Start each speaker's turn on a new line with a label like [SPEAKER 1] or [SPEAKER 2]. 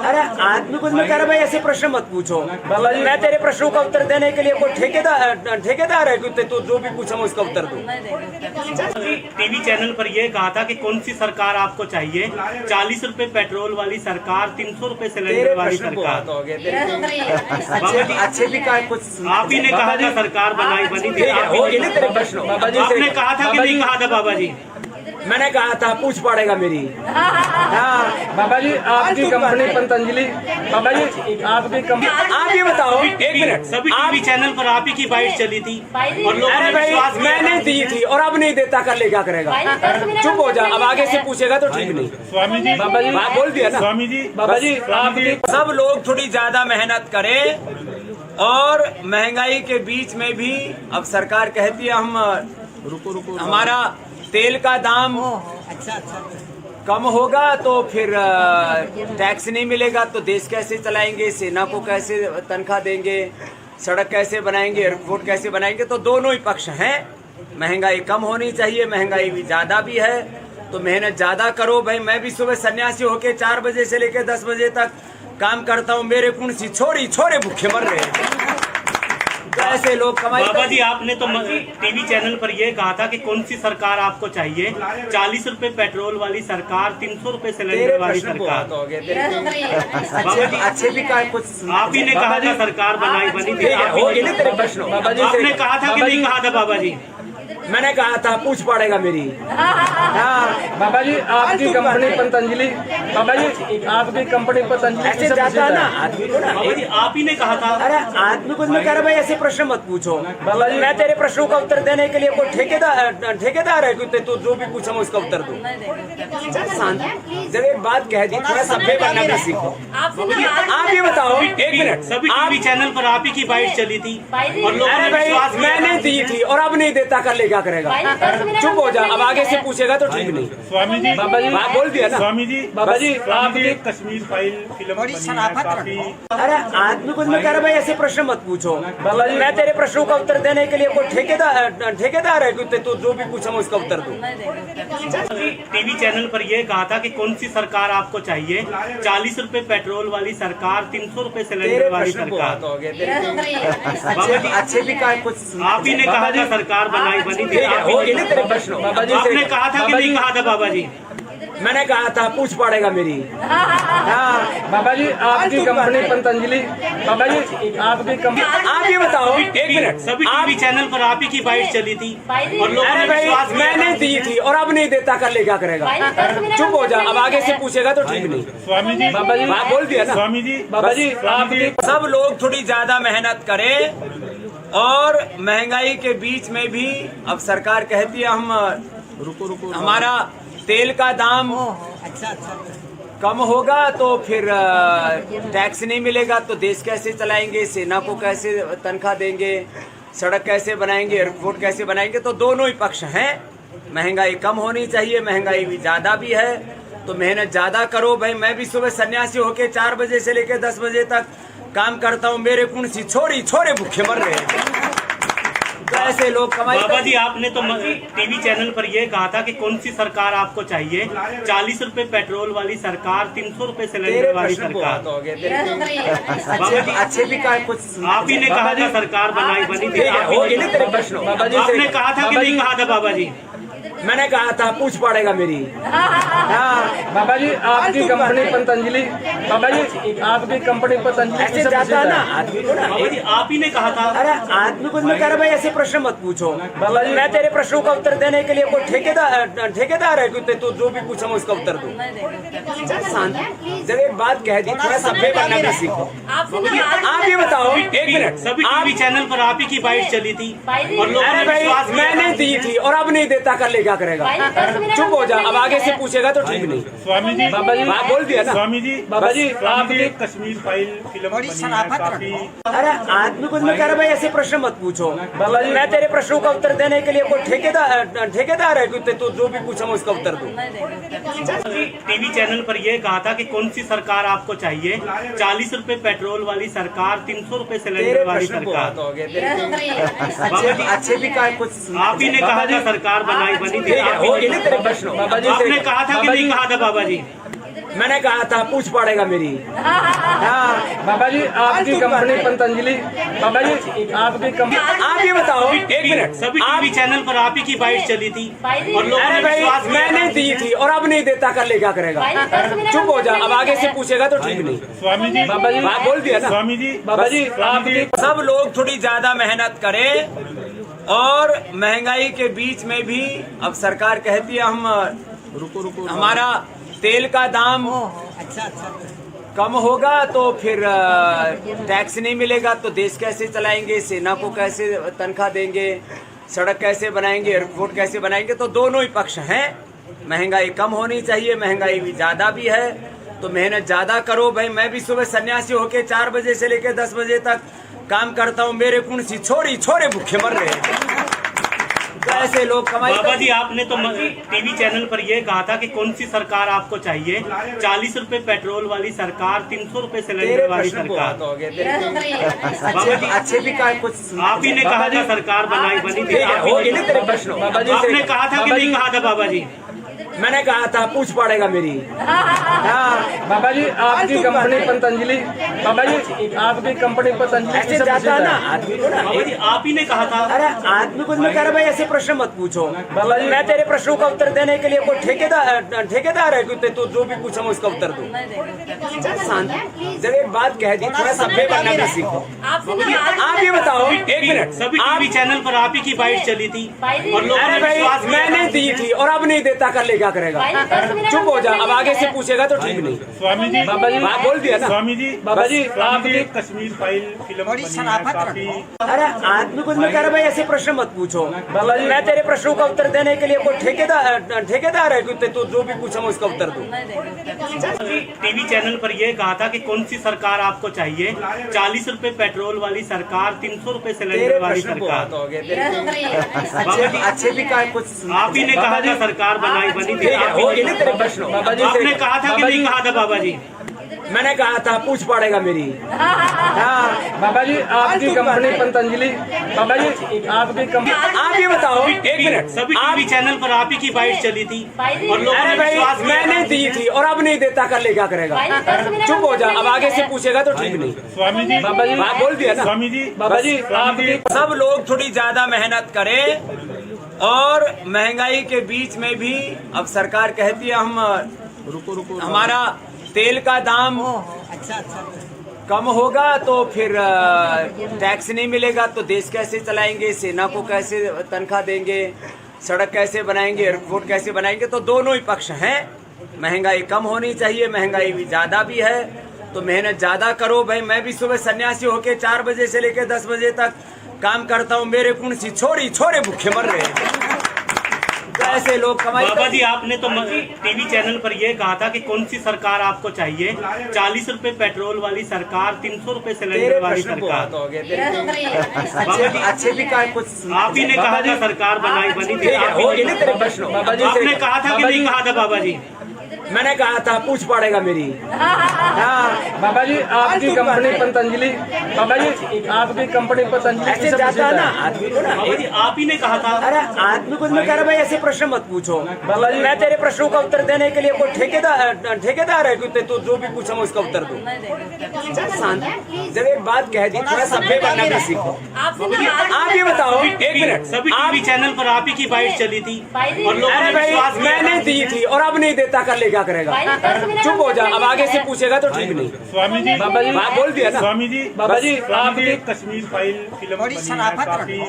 [SPEAKER 1] अरे आदमी कुछ मैं कह रहा भाई ऐसे प्रश्न मत पूछो। मैं तेरे प्रश्नों का उत्तर देने के लिए कोई ठेकेदार है कि तो जो भी पूछा मैं उसका उत्तर दूं।
[SPEAKER 2] टीवी चैनल पर यह कहा था कि कौन सी सरकार आपको चाहिए, 40 रुपए पेट्रोल वाली सरकार, 300 रुपए सिलेंडर वाली सरकार।
[SPEAKER 1] अच्छे भी कहा कुछ
[SPEAKER 2] आप ही ने कहा था सरकार बनी थी,
[SPEAKER 1] तेरे प्रश्न
[SPEAKER 2] आपने कहा था कि नहीं कहा था बाबा जी?
[SPEAKER 1] मैंने कहा था पूछ पड़ेगा मेरी। हाँ
[SPEAKER 3] बाबा जी आपकी कंपनी पतंजलि, बाबा जी आपकी कंपनी,
[SPEAKER 1] आप ये बताओ एक मिनट,
[SPEAKER 2] सभी टीवी चैनल पर आप ही की बाइट चली थी और लोगों ने विश्वास किया।
[SPEAKER 1] मैंने दी थी और अब नहीं देता, कर ले क्या करेगा? चुप हो जा, अब आगे से पूछेगा तो ठीक नहीं।
[SPEAKER 3] स्वामी जी, बाबा जी
[SPEAKER 1] बोल दिया ना
[SPEAKER 3] स्वामी जी, बाबा जी आपकी
[SPEAKER 1] सब लोग थोड़ी ज्यादा मेहनत करें और महंगाई के बीच में भी अब सरकार कहती है हम रुको हमारा तेल का दाम कम होगा तो फिर टैक्स नहीं मिलेगा तो देश कैसे चलाएंगे, सेना को कैसे तनख्वाह देंगे, सड़क कैसे बनाएंगे, एयरपोर्ट कैसे बनाएंगे? तो दोनों ही पक्ष हैं। महंगाई कम होनी चाहिए, महंगाई भी ज्यादा भी है, तो मेहनत ज्यादा करो भाई। मैं भी सुबह सन्यासी होके 4 बजे से लेकर 10 बजे तक काम करता हूँ, मेरे कौन सी छोरे भूखे मर रहे हैं। ऐसे लोग कमाई।
[SPEAKER 2] बाबा जी आपने तो टीवी चैनल पर यह कहा था कि कौन सी सरकार आपको चाहिए, 40 रुपए पेट्रोल वाली सरकार, 300 रुपए सिलेंडर वाली सरकार।
[SPEAKER 1] अच्छे भी कहा कुछ
[SPEAKER 2] आप ही ने कहा था सरकार बनी थी,
[SPEAKER 1] तेरे प्रश्न
[SPEAKER 2] आपने कहा था कि नहीं कहा था बाबा जी?
[SPEAKER 1] मैंने कहा था पूछ पड़ेगा मेरी। हाँ
[SPEAKER 3] बाबा जी आपकी कंपनी पतंजलि, बाबा जी आपकी कंपनी पतंजलि
[SPEAKER 1] ऐसे जाता है ना आदमी को ना।
[SPEAKER 2] बाबा जी आप ही ने कहा था।
[SPEAKER 1] अरे आदमी कुछ मैं कह रहा भाई ऐसे प्रश्न मत पूछो। मैं तेरे प्रश्नों का उत्तर देने के लिए कोई ठेकेदार है कि तो जो भी पूछा मैं उसका उत्तर दूं। जब एक बात कह दी, थोड़ा सभ्य बनना भी सीखो। आप ये बताओ एक मिनट,
[SPEAKER 2] सभी टीवी चैनल पर आप ही की बाइट चली थी और लोगों ने विश्वास किया।
[SPEAKER 1] मैंने दी थी और अब नहीं देता, कर ले क्या करेगा? चुप हो जा, अब आगे से पूछेगा तो ठीक नहीं।
[SPEAKER 3] स्वामी जी, बाबा जी
[SPEAKER 1] बोल दिया ना।
[SPEAKER 3] स्वामी जी, बाबा जी आपकी कश्मीर फाइल फिल्म बनी है काफी।
[SPEAKER 1] अरे आदमी कुछ मैं कह रहा भाई ऐसे प्रश्न मत पूछो। मैं तेरे प्रश्नों का उत्तर देने के लिए कोई ठेकेदार है कि तो जो भी पूछा मैं उसका उत्तर दूं।
[SPEAKER 2] टीवी चैनल पर यह कहा था कि कौन सी सरकार आपको चाहिए, 40 रुपए पेट्रोल वाली सरकार, 300 रुपए सिलेंडर वाली सरकार।
[SPEAKER 1] अच्छे भी कहा कुछ
[SPEAKER 2] आप ही ने कहा था सरकार बनी थी,
[SPEAKER 1] तेरे प्रश्न
[SPEAKER 2] आपने कहा था कि नहीं कहा था बाबा जी?
[SPEAKER 1] मैंने कहा था पूछ पड़ेगा मेरी। हाँ
[SPEAKER 3] बाबा जी आपकी कंपनी पतंजलि, बाबा जी आपकी कंपनी,
[SPEAKER 1] आप ये बताओ एक मिनट,
[SPEAKER 2] सभी टीवी चैनल पर आप ही की बाइट चली थी और लोगों ने विश्वास किया।
[SPEAKER 1] मैंने दी थी और अब नहीं देता, कर ले क्या करेगा? चुप हो जा, अब आगे से पूछेगा तो ठीक नहीं।
[SPEAKER 3] स्वामी जी, बाबा जी
[SPEAKER 1] बोल दिया ना।
[SPEAKER 3] स्वामी जी, बाबा जी आपकी
[SPEAKER 1] सब लोग थोड़ी ज्यादा मेहनत करें और महंगाई के बीच में भी अब सरकार कहती है हम रुको हमारा तेल का दाम कम होगा तो फिर टैक्स नहीं मिलेगा तो देश कैसे चलाएंगे, सेना को कैसे तनख्वाह देंगे, सड़क कैसे बनाएंगे, एयरपोर्ट कैसे बनाएंगे? तो दोनों ही पक्ष हैं। महंगाई कम होनी चाहिए, महंगाई भी ज्यादा भी है, तो मेहनत ज्यादा करो भाई। मैं भी सुबह सन्यासी होके 4 बजे से लेकर 10 बजे तक काम करता हूँ, मेरे कौन सी छोरे भूखे मर रहे हैं। ऐसे लोग कमाई।
[SPEAKER 2] बाबा जी आपने तो टीवी चैनल पर यह कहा था कि कौन सी सरकार आपको चाहिए, 40 रुपए पेट्रोल वाली सरकार, 300 रुपए सिलेंडर वाली सरकार।
[SPEAKER 1] अच्छे भी कहा कुछ
[SPEAKER 2] आप ही ने कहा था सरकार बनी थी,
[SPEAKER 1] तेरे प्रश्न
[SPEAKER 2] आपने कहा था कि नहीं कहा था बाबा जी?
[SPEAKER 1] मैंने कहा था पूछ पड़ेगा मेरी। हाँ
[SPEAKER 3] बाबा जी आपकी कंपनी पतंजलि, बाबा जी आपकी कंपनी पतंजलि
[SPEAKER 1] ऐसे जाता है ना आदमी को ना।
[SPEAKER 2] बाबा जी आप ही ने कहा था।
[SPEAKER 1] अरे आदमी कुछ मैं कह रहा भाई ऐसे प्रश्न मत पूछो। मैं तेरे प्रश्नों का उत्तर देने के लिए कोई ठेकेदार है कि तो जो भी पूछा मैं उसका उत्तर दूं। जब एक बात कह दी, थोड़ा सभ्य बनना भी सीखो। आप ये बताओ एक मिनट,
[SPEAKER 2] सभी टीवी चैनल पर आप ही की बाइट चली थी और लोगों ने विश्वास किया।
[SPEAKER 1] मैंने दी थी और अब नहीं देता, कर ले क्या करेगा? चुप हो जा, अब आगे से पूछेगा तो ठीक नहीं।
[SPEAKER 3] स्वामी जी, बाबा जी
[SPEAKER 1] बोल दिया ना।
[SPEAKER 3] स्वामी जी, बाबा जी आपकी कश्मीर फाइल फिल्म बनी है काफी।
[SPEAKER 1] अरे आदमी कुछ मैं कह रहा भाई ऐसे प्रश्न मत पूछो। मैं तेरे प्रश्नों का उत्तर देने के लिए कोई ठेकेदार है कि तो जो भी पूछा मैं उसका उत्तर दूं।
[SPEAKER 2] टीवी चैनल पर यह कहा था कि कौन सी सरकार आपको चाहिए, 40 रुपए पेट्रोल वाली सरकार, 300 रुपए सिलेंडर वाली सरकार।
[SPEAKER 1] अच्छे भी कहा कुछ
[SPEAKER 2] आप ही ने कहा था सरकार बनी थी,
[SPEAKER 1] तेरे प्रश्न
[SPEAKER 2] आपने कहा था कि नहीं कहा था बाबा जी?
[SPEAKER 1] मैंने कहा था पूछ पड़ेगा मेरी। हाँ
[SPEAKER 3] बाबा जी आपकी कंपनी पतंजलि, बाबा जी आपकी कंपनी,
[SPEAKER 1] आप ये बताओ एक मिनट,
[SPEAKER 2] सभी
[SPEAKER 1] आप
[SPEAKER 2] टीवी चैनल पर आप ही की बाइट चली थी और लोगों
[SPEAKER 1] अरे
[SPEAKER 2] ने
[SPEAKER 1] भाई
[SPEAKER 2] विश्वास किया
[SPEAKER 1] मैंने
[SPEAKER 2] था।
[SPEAKER 1] दी थी और अब नहीं देता कर ले क्या करेगा? चुप हो जा, अब आगे से पूछेगा तो ठीक नहीं।
[SPEAKER 4] स्वामी जी,
[SPEAKER 3] बाबा जी
[SPEAKER 1] बात बोल दिया ना।
[SPEAKER 4] स्वामी जी,
[SPEAKER 3] बाबा जी आपकी
[SPEAKER 1] सब लोग थोड़ी ज्यादा मेहनत करें और महंगाई के बीच में भी अब सरकार कहती है हम रुको हमारा तेल का दाम कम होगा तो फिर टैक्स नहीं मिलेगा तो देश कैसे चलाएंगे, सेना को कैसे तनख्वाह देंगे, सड़क कैसे बनाएंगे, एयरपोर्ट कैसे बनाएंगे? तो दोनों ही पक्ष हैं। महंगाई कम होनी चाहिए, महंगाई भी ज्यादा भी है, तो मेहनत ज्यादा करो भाई। मैं भी सुबह सन्यासी होके 4 बजे से लेकर 10 बजे तक काम करता हूँ, मेरे कौन सी छोरे भूखे मर रहे हैं। तो ऐसे लोग कमाई
[SPEAKER 2] बाबा जी आपने तो टीवी चैनल पर यह कहा था कि कौन सी सरकार आपको चाहिए? 40 रुपए पेट्रोल वाली सरकार, 300 रुपए सिलेंडर वाली सरकार।
[SPEAKER 1] अच्छे भी का कुछ
[SPEAKER 2] आप ही ने कहा था सरकार बनी थी, आप ही ने-
[SPEAKER 1] तेरे प्रश्न
[SPEAKER 3] बाबा जी
[SPEAKER 2] आपने कहा था कि
[SPEAKER 3] बाबा
[SPEAKER 2] नहीं
[SPEAKER 3] जी-
[SPEAKER 2] कहा था बाबा जी?
[SPEAKER 1] मैंने कहा था पूछ पड़ेगा मेरी। हाँ
[SPEAKER 3] बाबा जी आपकी कंपनी पतंजलि, बाबा जी आपकी कंपनी पतंजलि
[SPEAKER 1] ऐसे
[SPEAKER 3] किसे
[SPEAKER 1] जाता
[SPEAKER 3] प्रसिद्ध
[SPEAKER 1] ना
[SPEAKER 3] है?
[SPEAKER 1] आदमी को ना।
[SPEAKER 2] बाबा जी आप ही ने कहा था।
[SPEAKER 1] अरे आदमी कुछ में कह रहा भाई ऐसे प्रश्न मत पूछो।
[SPEAKER 3] बाबा जी-
[SPEAKER 1] मैं तेरे प्रश्नों का उत्तर देने के लिए कोई ठेकेदार है कि तू जो भी पूछा मैं उसका उत्तर दूं? शांत, जब एक बात कह दी थोड़ा सभ्य बनना भी सीखो। आप ये बताओ एक मिनट,
[SPEAKER 2] सभी
[SPEAKER 1] आप
[SPEAKER 2] टीवी चैनल पर आप ही की बाइट चली थी और लोगों
[SPEAKER 1] अरे
[SPEAKER 2] ने
[SPEAKER 1] भाई
[SPEAKER 2] विश्वास किया
[SPEAKER 1] मैंने
[SPEAKER 2] था।
[SPEAKER 1] दी थी और अब नहीं देता कर ले क्या करेगा? चुप हो जा, अब आगे से पूछेगा तो ठीक नहीं।
[SPEAKER 4] स्वामी जी,
[SPEAKER 3] बाबा जी
[SPEAKER 1] बात बोल दिया ना।
[SPEAKER 4] स्वामी जी,
[SPEAKER 3] बाबा जी
[SPEAKER 4] स्वामी जी,
[SPEAKER 3] आपकी
[SPEAKER 4] एक कश्मीर फाइल फिल्म बनी है, काफी
[SPEAKER 1] अरे आदमी कुछ में कह रहा भाई ऐसे प्रश्न मत पूछो।
[SPEAKER 3] बाबा जी-
[SPEAKER 1] मैं तेरे प्रश्नों का उत्तर देने के लिए कोई ठेकेदार है कि तू जो भी पूछा मैं उसका उत्तर दूं?
[SPEAKER 2] टीवी चैनल पर यह कहा था कि कौन सी सरकार आपको चाहिए? 40 रुपए पेट्रोल वाली सरकार, 300 रुपए
[SPEAKER 1] तेरे
[SPEAKER 2] सिलेंडर वाली
[SPEAKER 1] प्रश्न
[SPEAKER 2] सरकार।
[SPEAKER 1] बहुत हो गए तेरे। अच्छे भी का कुछ
[SPEAKER 2] आप ही ने कहा था सरकार बनी थी,
[SPEAKER 1] ठीक है,
[SPEAKER 2] आप ही
[SPEAKER 1] हो
[SPEAKER 2] ने-
[SPEAKER 1] गए ना तेरे प्रश्न।
[SPEAKER 3] बाबा जी
[SPEAKER 2] आपने कहा था कि
[SPEAKER 3] बाबा
[SPEAKER 2] नहीं
[SPEAKER 3] जी-
[SPEAKER 2] कहा था बाबा जी?
[SPEAKER 1] मैंने कहा था पूछ पड़ेगा मेरी। हाँ
[SPEAKER 3] बाबा जी आपकी कंपनी पतंजलि, बाबा जी आपकी कंपनी,
[SPEAKER 1] आप ये बताओ एक मिनट,
[SPEAKER 2] सभी
[SPEAKER 1] आप
[SPEAKER 2] टीवी चैनल पर आप ही की बाइट चली थी और लोगों
[SPEAKER 1] अरे
[SPEAKER 2] ने
[SPEAKER 1] भाई
[SPEAKER 2] विश्वास किया
[SPEAKER 1] मैंने
[SPEAKER 2] था।
[SPEAKER 1] दी थी और अब नहीं देता कर ले क्या करेगा? चुप हो जा, अब आगे से पूछेगा तो ठीक नहीं।
[SPEAKER 4] स्वामी जी,
[SPEAKER 3] बाबा जी
[SPEAKER 1] बात बोल दिया ना।
[SPEAKER 4] स्वामी जी,
[SPEAKER 3] बाबा जी
[SPEAKER 4] स्वामी जी,
[SPEAKER 3] आपकी
[SPEAKER 1] सब लोग थोड़ी ज्यादा मेहनत करें और महंगाई के बीच में भी अब सरकार कहती है हम हमारा तेल का दाम कम होगा तो फिर टैक्स नहीं मिलेगा तो देश कैसे चलाएंगे, सेना को कैसे तनख्वाह देंगे, सड़क कैसे बनाएंगे, एयरपोर्ट कैसे बनाएंगे? तो दोनों ही पक्ष हैं। महंगाई कम होनी चाहिए, महंगाई भी ज्यादा भी है, तो मेहनत ज्यादा करो भाई। मैं भी सुबह सन्यासी होके 4 बजे से लेकर 10 बजे तक काम करता हूँ, मेरे कौन सी छोरे भूखे मर रहे हैं। तो ऐसे लोग कमाई
[SPEAKER 2] बाबा जी आपने तो टीवी चैनल पर यह कहा था कि कौन सी सरकार आपको चाहिए? 40 रुपए पेट्रोल वाली सरकार, 300 रुपए
[SPEAKER 1] तेरे
[SPEAKER 2] सिलेंडर वाली
[SPEAKER 1] प्रश्न
[SPEAKER 2] सरकार।
[SPEAKER 1] बहुत हो गए तेरे। अच्छे भी का कुछ
[SPEAKER 2] आप ही ने कहा था सरकार बनी थी,
[SPEAKER 1] ठीक है,
[SPEAKER 2] आप ही
[SPEAKER 1] हो
[SPEAKER 2] ने-
[SPEAKER 1] गए ना तेरे प्रश्न।
[SPEAKER 3] बाबा जी
[SPEAKER 2] आपने कहा था कि
[SPEAKER 3] बाबा
[SPEAKER 2] नहीं
[SPEAKER 3] जी-
[SPEAKER 2] कहा था बाबा जी?
[SPEAKER 1] मैंने कहा था पूछ पड़ेगा मेरी। हाँ
[SPEAKER 3] बाबा जी आपकी कंपनी पतंजलि, बाबा जी आपकी कंपनी पतंजलि
[SPEAKER 1] ऐसे
[SPEAKER 3] किसे
[SPEAKER 1] जाता
[SPEAKER 3] प्रसिद्ध
[SPEAKER 1] ना
[SPEAKER 3] है?
[SPEAKER 1] आदमी को ना।
[SPEAKER 2] बाबा जी आप ही ने कहा था।
[SPEAKER 1] अरे आदमी कुछ में कह रहा भाई ऐसे प्रश्न मत पूछो।
[SPEAKER 3] बाबा जी-
[SPEAKER 1] मैं तेरे प्रश्नों का उत्तर देने के लिए कोई ठेकेदार है कि तू जो भी पूछा मैं उसका उत्तर दूं? शांत, जब एक बात कह दी थोड़ा सभ्य बनना भी सीखो। आप ये बताओ एक मिनट,
[SPEAKER 2] सभी
[SPEAKER 1] आप
[SPEAKER 2] टीवी चैनल पर आप ही की बाइट चली थी और लोगों
[SPEAKER 1] अरे
[SPEAKER 2] ने
[SPEAKER 1] भाई
[SPEAKER 2] विश्वास किया
[SPEAKER 1] मैंने
[SPEAKER 2] था।
[SPEAKER 1] दी थी और अब नहीं देता कर ले क्या करेगा? चुप हो जा, अब आगे से पूछेगा तो ठीक नहीं।
[SPEAKER 4] स्वामी जी,
[SPEAKER 3] बाबा जी
[SPEAKER 1] बात बोल दिया ना।
[SPEAKER 4] स्वामी जी,
[SPEAKER 3] बाबा जी
[SPEAKER 4] स्वामी जी,
[SPEAKER 3] आपकी
[SPEAKER 4] एक कश्मीर फाइल फिल्म बनी है, काफी